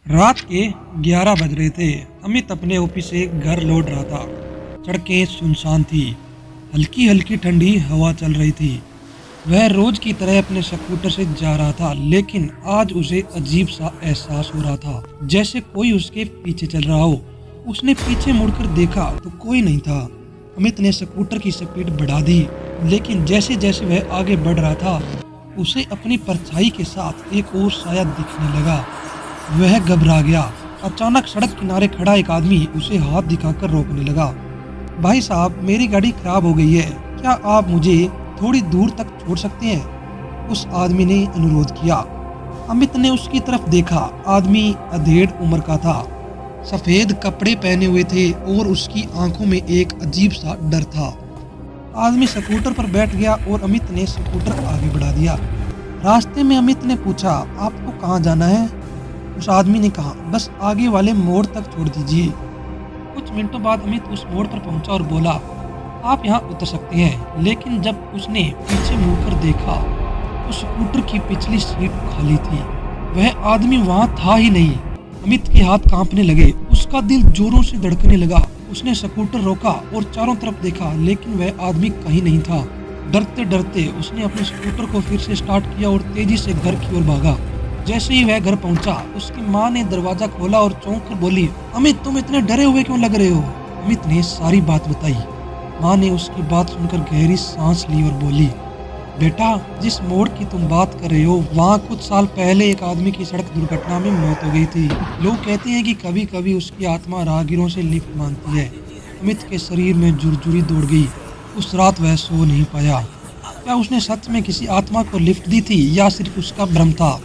रात के 11 बज रहे थे। अमित अपने ऑफिस से घर लौट रहा था। सड़कें सुनसान थी। हल्की हल्की ठंडी हवा चल रही थी। वह रोज की तरह अपने स्कूटर से जा रहा था, लेकिन आज उसे अजीब सा एहसास हो रहा था, जैसे कोई उसके पीछे चल रहा हो। उसने पीछे मुड़कर देखा तो कोई नहीं था। अमित ने स्कूटर की स्पीड बढ़ा दी, लेकिन जैसे जैसे वह आगे बढ़ रहा था, उसे अपनी परछाई के साथ एक और साया दिखने लगा। वह घबरा गया। अचानक सड़क किनारे खड़ा एक आदमी उसे हाथ दिखाकर रोकने लगा। भाई साहब, मेरी गाड़ी खराब हो गई है, क्या आप मुझे थोड़ी दूर तक छोड़ सकते हैं? उस आदमी ने अनुरोध किया। अमित ने उसकी तरफ देखा। आदमी अधेड़ उम्र का था, सफेद कपड़े पहने हुए थे और उसकी आंखों में एक अजीब सा डर था। आदमी स्कूटर पर बैठ गया और अमित ने स्कूटर आगे बढ़ा दिया। रास्ते में अमित ने पूछा, आपको कहाँ जाना है? उस आदमी ने कहा, बस आगे वाले मोड़ तक छोड़ दीजिए। कुछ मिनटों बाद अमित उस मोड़ पर पहुंचा और बोला, आप यहाँ उतर सकते हैं। लेकिन जब उसने पीछे मुड़कर देखा तो स्कूटर की पिछली सीट खाली थी। वह आदमी वहां था ही नहीं। अमित के हाथ कांपने लगे। उसका दिल जोरों से धड़कने लगा। उसने स्कूटर रोका और चारों तरफ देखा, लेकिन वह आदमी कहीं नहीं था। डरते डरते उसने अपने स्कूटर को फिर से स्टार्ट किया और तेजी से घर की ओर भागा। जैसे ही वह घर पहुंचा, उसकी माँ ने दरवाजा खोला और चौंक कर बोली, अमित, तुम इतने डरे हुए क्यों लग रहे हो? अमित ने सारी बात बताई। माँ ने उसकी बात सुनकर गहरी सांस ली और बोली, बेटा, जिस मोड़ की तुम बात कर रहे हो, वहाँ कुछ साल पहले एक आदमी की सड़क दुर्घटना में मौत हो गई थी। लोग कहते हैं कि कभी कभी उसकी आत्मा राहगीरों से लिफ्ट मांगती है। अमित के शरीर में जुरजुरी दौड़ गई। उस रात वह सो नहीं पाया। क्या उसने सच में किसी आत्मा को लिफ्ट दी थी या सिर्फ उसका भ्रम था?